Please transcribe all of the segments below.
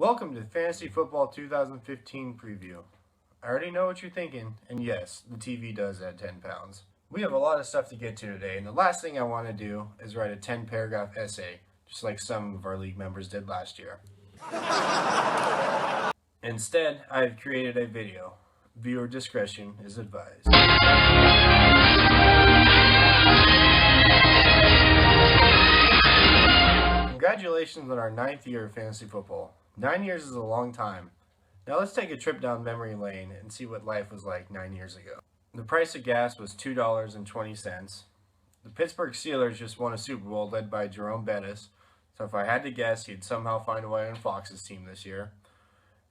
Welcome to Fantasy Football 2015 preview. I already know what you're thinking, and yes, the TV does add 10 pounds. We have a lot of stuff to get to today, and the last thing I want to do is write a 10-paragraph essay, just like some of our league members did last year. Instead, I have created a video. Viewer discretion is advised. Congratulations on our 9th year of fantasy football. 9 years is a long time. Now let's take a trip down memory lane and see what life was like 9 years ago. The price of gas was $2.20. The Pittsburgh Steelers just won a Super Bowl led by Jerome Bettis, so if I had to guess, he'd somehow find a way on Fox's team this year.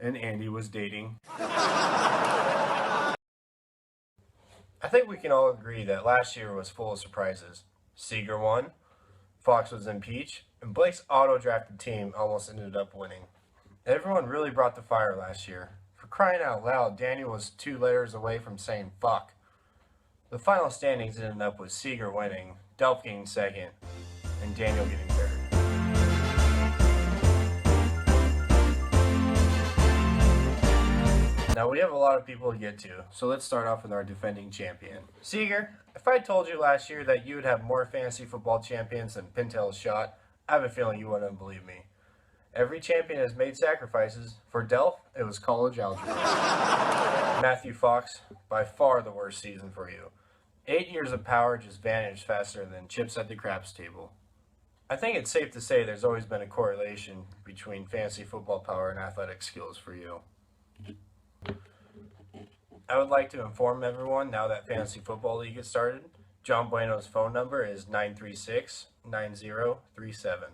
And Andy was dating. I think we can all agree that last year was full of surprises. Seager won, Fox was impeached, and Blake's auto-drafted team almost ended up winning. Everyone really brought the fire last year. For crying out loud, Daniel was 2 letters away from saying fuck. The final standings ended up with Seager winning, Delph getting second, and Daniel getting third. Now we have a lot of people to get to, so let's start off with our defending champion. Seager, if I told you last year that you would have more fantasy football champions than Pintel's shot, I have a feeling you wouldn't believe me. Every champion has made sacrifices. For Delph, it was college algebra. Matthew Fox, by far the worst season for you. 8 years of power just vanished faster than chips at the craps table. I think it's safe to say there's always been a correlation between fantasy football power and athletic skills for you. I would like to inform everyone now that Fantasy Football League has started. John Bueno's phone number is 936-9037.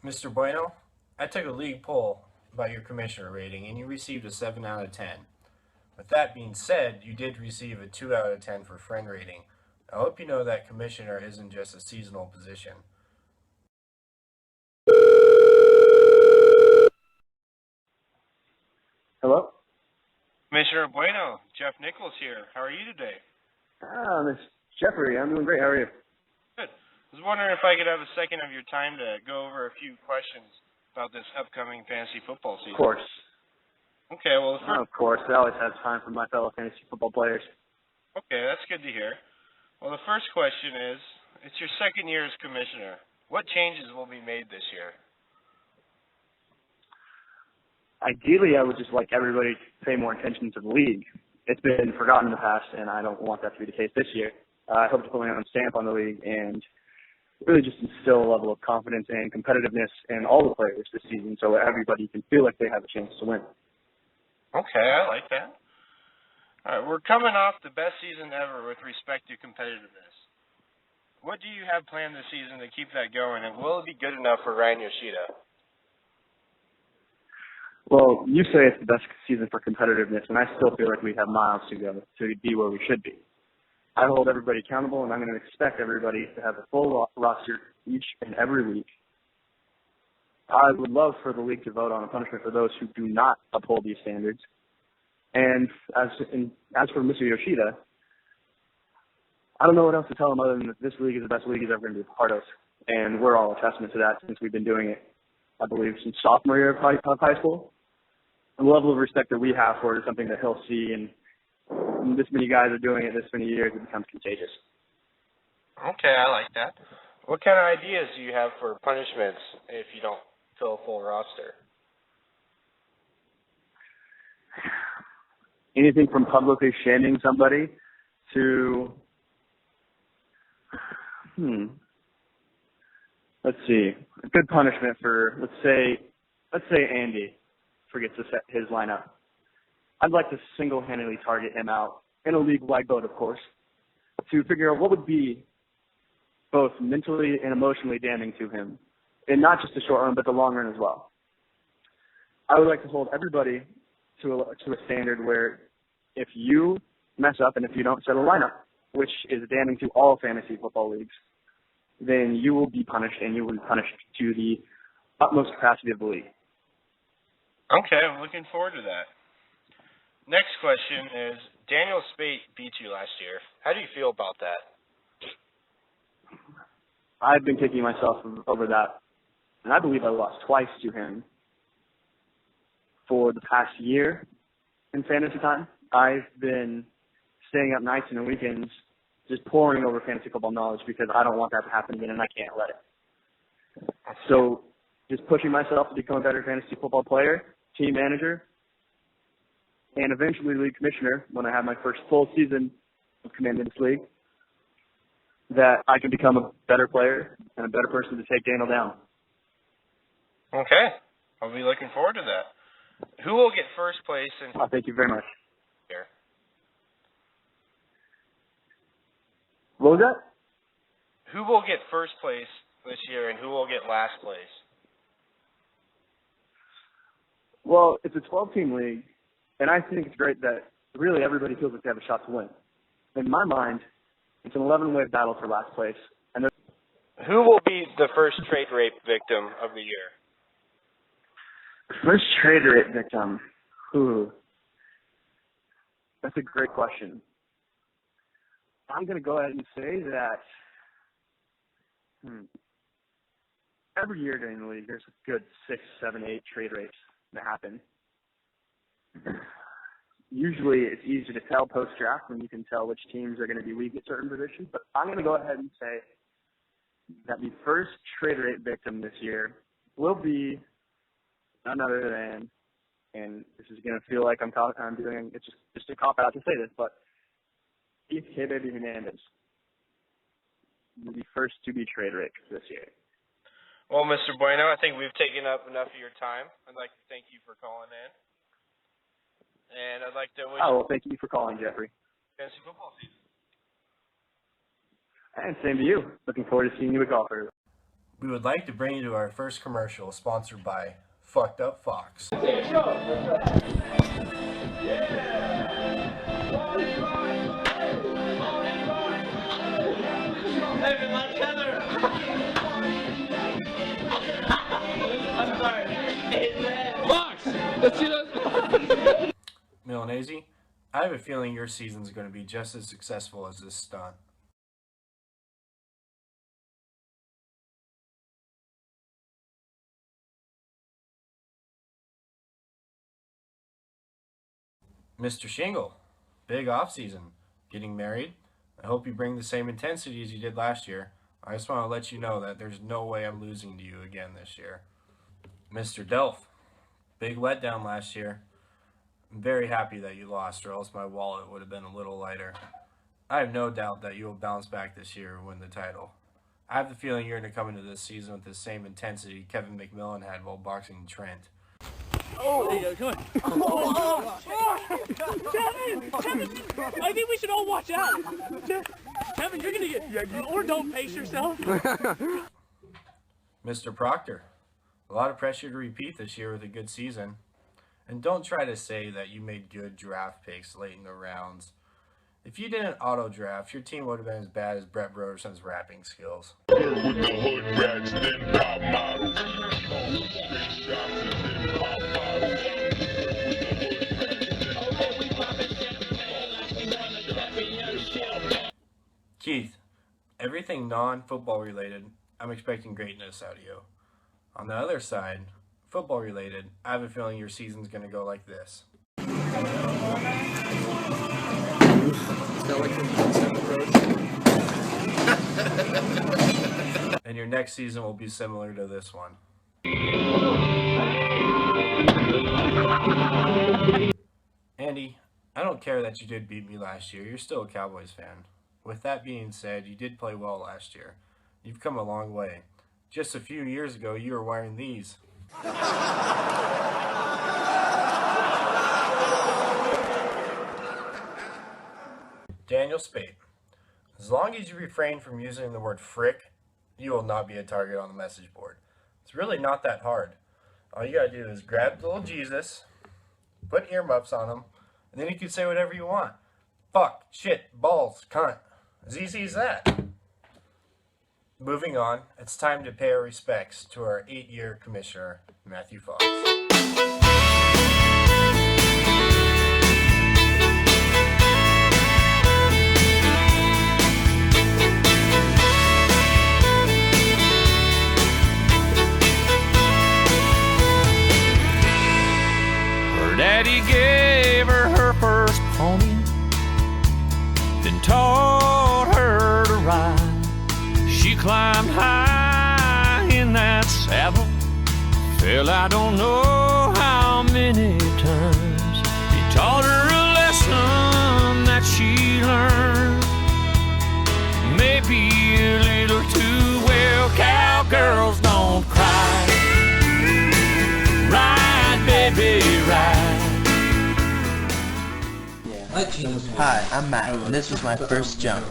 Mr. Bueno, I took a league poll about your commissioner rating and you received a 7 out of 10. With that being said, you did receive a 2 out of 10 for friend rating. I hope you know that commissioner isn't just a seasonal position. Hello? Commissioner Bueno, Jeff Nichols here. How are you today? Miss Jeffrey, I'm doing great. How are you? Good. I was wondering if I could have a second of your time to go over a few questions about this upcoming fantasy football season. Of course. Okay, well, Of course. I always have time for my fellow fantasy football players. Okay, that's good to hear. Well, the first question is, it's your second year as commissioner. What changes will be made this year? Ideally, I would just like everybody to pay more attention to the league. It's been forgotten in the past, and I don't want that to be the case this year. I hope to put my own stamp on the league and really just instill a level of confidence and competitiveness in all the players this season so everybody can feel like they have a chance to win. Okay, I like that. All right, we're coming off the best season ever with respect to competitiveness. What do you have planned this season to keep that going, and will it be good enough for Ryan Yoshida? Well, you say it's the best season for competitiveness, and I still feel like we have miles to go to be where we should be. I hold everybody accountable, and I'm going to expect everybody to have a full roster each and every week. I would love for the league to vote on a punishment for those who do not uphold these standards. And as for Mr. Yoshida, I don't know what else to tell him other than that this league is the best league he's ever going to be a part of. And we're all a testament to that since we've been doing it, I believe, since sophomore year of high school. The level of respect that we have for it is something that he'll see, and this many guys are doing it this many years, it becomes contagious. Okay, I like that. What kind of ideas do you have for punishments if you don't fill a full roster? Anything from publicly shaming somebody to, let's see, a good punishment for, let's say Andy forgets to set his lineup. I'd like to single-handedly target him out, in a league-wide vote, of course, to figure out what would be both mentally and emotionally damning to him, and not just the short run, but the long run as well. I would like to hold everybody to a standard where if you mess up and if you don't set a lineup, which is damning to all fantasy football leagues, then you will be punished, and you will be punished to the utmost capacity of the league. Okay, I'm looking forward to that. Next question is, Daniel Spate beat you last year. How do you feel about that? I've been kicking myself over that, and I believe I lost twice to him. for the past year in fantasy time. I've been staying up nights and the weekends just poring over fantasy football knowledge because I don't want that to happen again and I can't let it. So just pushing myself to become a better fantasy football player, team manager, and eventually league commissioner when I have my first full season of commanding this league, that I can become a better player and a better person to take Daniel down. Okay. I'll be looking forward to that. Who will get first place in Thank you very much. here? What was that? Who will get first place this year and who will get last place? Well, it's a 12-team league, and I think it's great that really everybody feels like they have a shot to win. In my mind, it's an 11-way battle for last place. And who will be the first trade rape victim of the year? First trade rape victim. Ooh. That's a great question. I'm going to go ahead and say that every year during the league, there's a good 6, 7, 8 trade rapes that happen. Usually it's easy to tell post-draft when you can tell which teams are going to be weak at certain positions, but I'm going to go ahead and say that the first trade rape victim this year will be none other than, and this is going to feel like I'm doing, it's just a cop-out to say this, but Keith K-Baby Hernandez will be first to be trade raped this year. Well, Mr. Bueno, I think we've taken up enough of your time. I'd like to thank you for calling in. And I'd like to wish well, thank you for calling, Jeffrey. fantasy football season. And same to you. Looking forward to seeing you at golfers. We would like to bring you to our first commercial sponsored by Fucked Up Fox. Let's see that. Milanese, I have a feeling your season's going to be just as successful as this stunt. Mr. Shingle, big off season, getting married. I hope you bring the same intensity as you did last year. I just want to let you know that there's no way I'm losing to you again this year. Mr. Delph, big letdown last year. I'm very happy that you lost, or else my wallet would have been a little lighter. I have no doubt that you will bounce back this year and win the title. I have the feeling you're going to come into this season with the same intensity Kevin McMillan had while boxing Trent. Oh, there you go, come on. Kevin, I think we should all watch out. Kevin, you're going to get, or don't pace yourself. Mr. Proctor, a lot of pressure to repeat this year with a good season. And don't try to say that you made good draft picks late in the rounds. If you didn't auto draft, your team would have been as bad as Brett Broderson's rapping skills. With the hood rats, then pop models. Keith, everything non-football related, I'm expecting greatness out of you. On the other side, football related, I have a feeling your season's going to go like this. And your next season will be similar to this one. Andy, I don't care that you did beat me last year. You're still a Cowboys fan. With that being said, you did play well last year. You've come a long way. Just a few years ago, you were wearing these. Daniel Spade. As long as you refrain from using the word frick, you will not be a target on the message board. It's really not that hard. All you gotta do is grab little Jesus, put earmuffs on him, and then you can say whatever you want. Fuck, shit, balls, cunt. As easy as that. Moving on, it's time to pay our respects to our 8-year commissioner, Matthew Fox. Daddy gave her her first pony, then taught her to ride. She climbed high in that saddle, fell I don't know how many times. He taught her a lesson that she learned, maybe a little too well. Cowgirls don't cry. Ride, baby, ride. Hi, I'm Matt, and this was my first jump.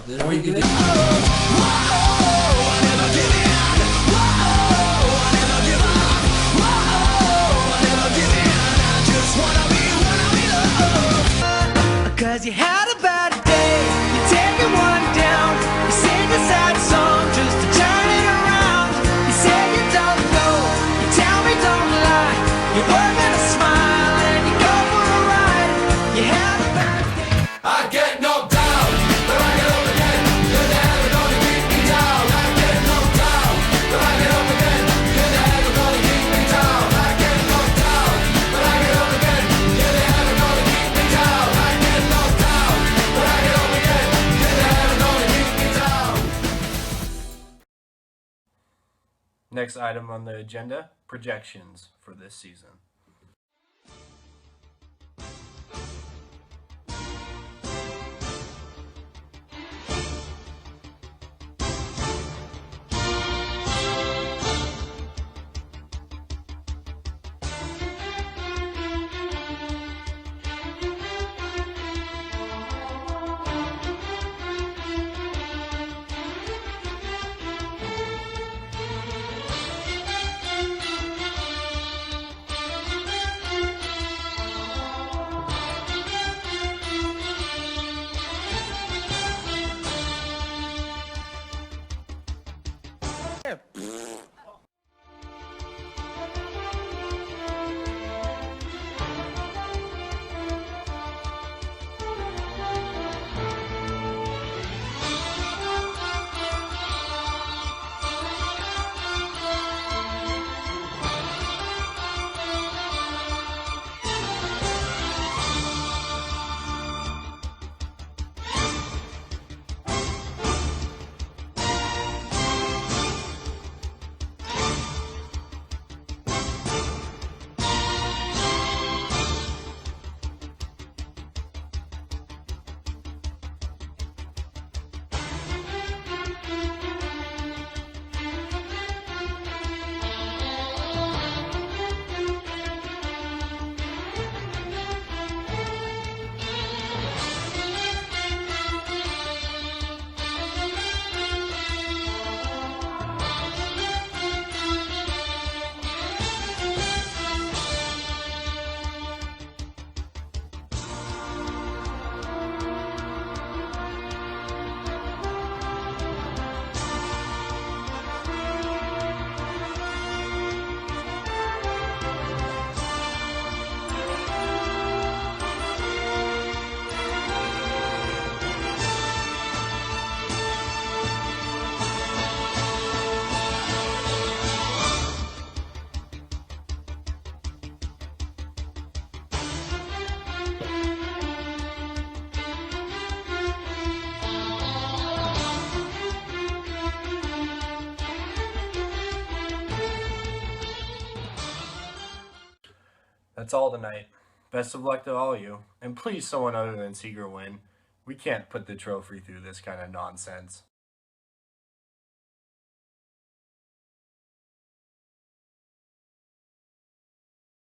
Cause you had a bad day, you take it one down, you sing a sad song just to turn it around. You say you don't know, you tell me don't lie, you work and a smile and you go for a ride. You had a bad day. I get knocked down, but I get up again. You're never gonna keep me down. I get knocked down, but I get up again. You're never gonna keep me down. I get knocked down, but I get up again. You're never gonna keep me down. I get knocked down, but I get up again. You're never gonna keep me down. Next item on the agenda, projections for this season. That's all tonight. Best of luck to all of you. And please someone other than Seeger win. We can't put the trophy through this kind of nonsense.